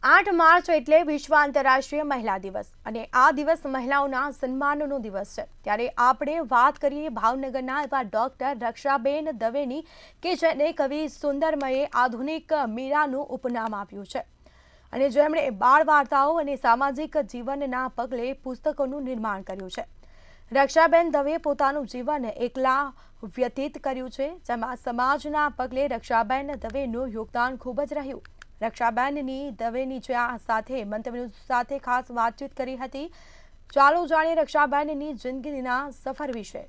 8 March એટલે વિશ્વ આંતરરાષ્ટ્રીય મહિલા દિવસ અને આ દિવસ મહિલાઓના સન્માનનો દિવસ છે। ત્યારે આપણે વાત કરીએ ભાવનગરના એવા ડોક્ટર રક્ષાબેન દવેની કે જેને કવિ સુંદરમયે આધુનિક મીરાનું ઉપનામ આપ્યું છે અને જેમણે બાળ વાર્તાઓ અને સામાજિક જીવનના પગલે પુસ્તકોનું નિર્માણ કર્યું છે। રક્ષાબેન દવે પોતાનું જીવન એકલા વ્યતીત કર્યું છે, જેમાં સમાજના પગલે રક્ષાબેન દવેનું યોગદાન ખૂબ જ રહ્યું। રક્ષાબેનની દવેની સાથે મંતવ્યો સાથે ખાસ વાતચીત કરી હતી। ચાલો જાણીએ રક્ષાબેનની જિંદગીના સફર વિશે।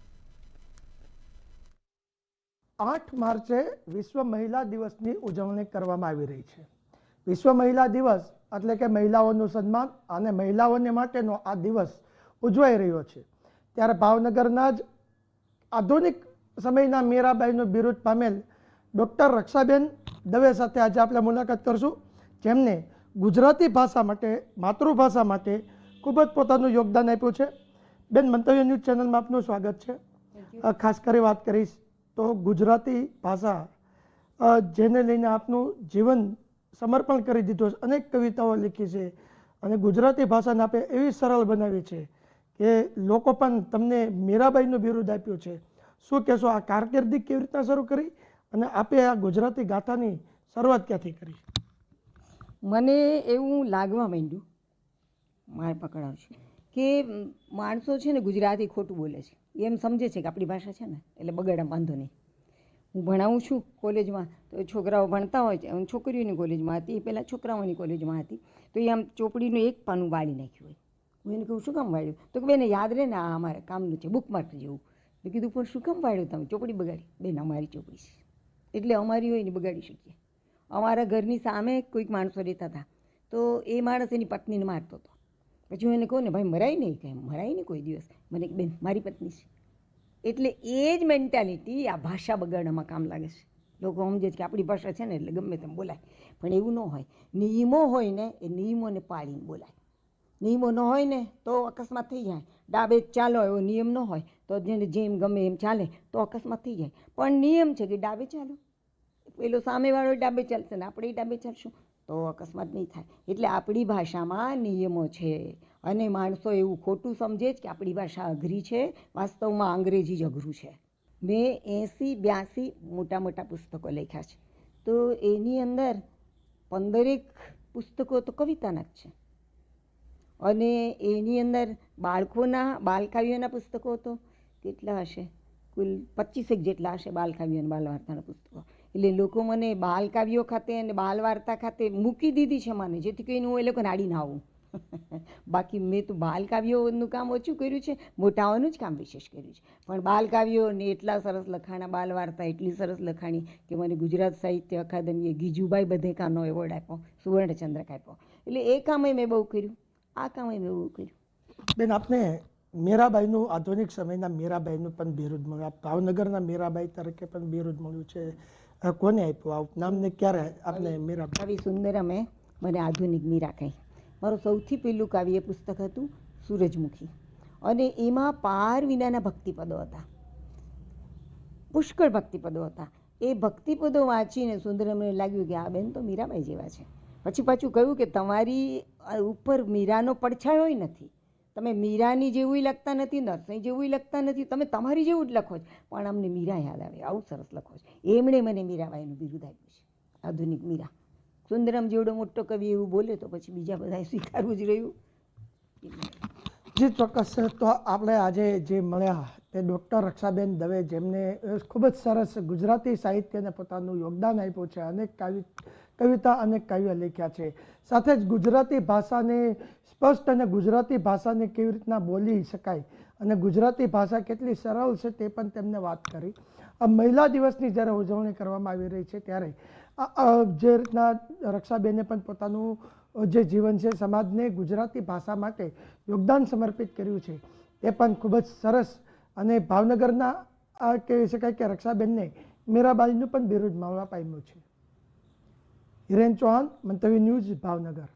8 માર્ચે વિશ્વ મહિલા દિવસની ઉજવણી કરવામાં આવી રહી છે। વિશ્વ મહિલા દિવસ એટલે કે મહિલાઓનું સન્માન અને મહિલાઓને માટેનો આ દિવસ ઉજવાઈ રહ્યો છે। ત્યારે ભાવનગરના જ આધુનિક સમયના મીરાબાઈનું બિરુદ પામેલ ડૉક્ટર રક્ષાબેન દવે સાથે આજે આપણે મુલાકાત કરશું, જેમને ગુજરાતી ભાષા માટે, માતૃભાષા માટે ખૂબ જ પોતાનું યોગદાન આપ્યું છે। બેન, મંતવ્ય ન્યૂઝ ચેનલમાં આપનું સ્વાગત છે। ખાસ કરી વાત કરીશ તો ગુજરાતી ભાષા જેને લઈને આપનું જીવન સમર્પણ કરી દીધું છે, અનેક કવિતાઓ લીખી છે અને ગુજરાતી ભાષાને આપે એવી સરળ બનાવી છે કે લોકો પણ તમને મીરાબાઈનું બિરુદ આપ્યું છે। શું કહેશો, આ કારકિર્દી કેવી રીતના શરૂ કરી અને આપે આ ગુજરાતી ગાથાની શરૂઆત ક્યાંથી કરી? મને એવું લાગવા માંડ્યું, માર પકડાવશે, કે માણસો છે ને ગુજરાતી ખોટું બોલે છે, એમ સમજે છે કે આપણી ભાષા છે ને એટલે બગાડા વાંધો નહીં। હું ભણાવું છું કોલેજમાં, તો છોકરાઓ ભણતા હોય છે, હું છોકરીઓની કોલેજમાં હતી, પહેલાં છોકરાઓની કોલેજમાં હતી, તો એ આમ ચોપડીનું એક પાનું વાળી નાખ્યું હોય। હું એને કહું, શું કામ વાળ્યું? તો કે બેન યાદ રહે ને, આ અમારે કામનું છે, બુકમાર્ક જેવું। મેં કીધું, પણ શું કામ વાળ્યું તમે? ચોપડી બગાડી? બેન અમારી ચોપડી છે એટલે અમારી હોય ને બગાડી શકીએ। અમારા ઘરની સામે કોઈક માણસો રહેતા હતા, તો એ માણસ એની પત્નીને મારતો હતો। પછી હું એને કહું ને, ભાઈ મરાય નહીં, કંઈ મરાય નહીં કોઈ દિવસ। મને બેન મારી પત્ની છે। એટલે એ જ મેન્ટાલિટી આ ભાષા બગાડવામાં કામ લાગે છે। લોકો સમજે છે કે આપણી ભાષા છે ને એટલે ગમે તેમ બોલાય, પણ એવું ન હોય। નિયમો હોય ને એ નિયમોને પાળીને બોલાય। નિયમો ન હોય ને તો અકસ્માત થઈ જાય। ડાબે ચાલો એવો નિયમ ન હોય તો જેને જેમ ગમે એમ ચાલે તો અકસ્માત થઈ જાય। પણ નિયમ છે કે ડાબે ચાલો, પેલો સામેવાળો ડાબે ચાલશે ને આપણે ડાબે ચાલશું તો અકસ્માત નહીં થાય। એટલે આપણી ભાષામાં નિયમો છે અને માણસો એવું ખોટું સમજે છે કે આપણી ભાષા અઘરી છે, વાસ્તવમાં અંગ્રેજી જ અઘરું છે। મેં 80-82 મોટા મોટા પુસ્તકો લખ્યા છે, તો એની અંદર 15 પુસ્તકો તો કવિતાના જ છે અને એની અંદર બાળકોના બાલકાવ્યોના પુસ્તકો તો કેટલા હશે, કુલ 25 જેટલા હશે બાલકાવ્યો અને બાલવાર્તાના પુસ્તકો। એટલે લોકો મને બાલકાવ્યો ખાતે અને બાલવાર્તા ખાતે મૂકી દીધી છે મને, જેથી કરીને હું એ લોકોને આડી ના આવું। બાકી મેં તો બાલકાવ્યોનું કામ ઓછું કર્યું છે, મોટાઓનું જ કામ વિશેષ કર્યું છે। પણ બાલકાવ્યોને એટલા સરસ લખાણા, બાલવાર્તા એટલી સરસ લખાણી કે મને ગુજરાત સાહિત્ય અકાદમીએ ગીજુભાઈ બધેકાનો એવોર્ડ આપ્યો, સુવર્ણચંદ્રક આપ્યો। એટલે એ કામે મેં બહુ કર્યું, આ કામે મેં બહુ કર્યું। બેન, આપને મીરાબાઈનું, આધુનિક સમયના મીરાબાઈનું પણ બિરુદ મળ્યું, ભાવનગરના મીરાબાઈ તરીકે પણ બિરુદ મળ્યું છે। કોને આપ્યું આ ઉપનામને? ક્યારે આપને મીરાબાઈ? કવિ સુંદરમે મને આધુનિક મીરા કહી। મારું સૌથી પહેલું કાવ્ય પુસ્તક હતું સૂરજમુખી, અને એમાં પાર વિનાના ભક્તિપદો હતા, પુષ્કળ ભક્તિપદો હતા। એ ભક્તિપદો વાંચીને સુંદરમને લાગ્યું કે આ બેન તો મીરાબાઈ જેવા છે। પછી પાછું કહ્યું કે તમારી ઉપર મીરાનો પડછાયો નથી, તમે મીરાની જેવું લખતા નથી, નરસિંહ જેવું લખતા નથી, તમે તમારી જેવું જ લખો છો, પણ અમને મીરા યાદ આવે, આવું સરસ લખો છો। એમણે મને મીરાબાઈનું બિરુદ આપ્યું છે, આધુનિક મીરા। સુંદરમ જેવડો મોટો કવિ એવું બોલે તો પછી બીજા બધાએ સ્વીકારવું જ રહ્યું। જી ચોક્કસ છે। તો આપણે આજે જે મળ્યા તે ડૉક્ટર રક્ષાબેન દવે, જેમને ખૂબ જ સરસ ગુજરાતી સાહિત્યને પોતાનું યોગદાન આપ્યું છે, અનેક કવિતા અનેક કાવ્ય લખ્યા છે, સાથે જ ગુજરાતી ભાષાને સ્પષ્ટ અને ગુજરાતી ભાષાને કેવી રીતના બોલી શકાય અને ગુજરાતી ભાષા કેટલી સરળ છે તે પણ તેમને વાત કરી। મહિલા દિવસની જ્યારે ઉજવણી કરવામાં આવી રહી છે ત્યારે જે રીતના રક્ષાબેને પણ પોતાનું જે જીવન છે સમાજને ગુજરાતી ભાષા માટે યોગદાન સમર્પિત કર્યું છે, એ પણ ખૂબ જ સરસ। અને ભાવનગરના કહી શકાય કે રક્ષાબેનને મીરાબાઈનું પણ બિરુદ મળવા પામ્યું છે। હિરેન ચૌહાણ, મંતવ્ય ન્યૂઝ, ભાવનગર।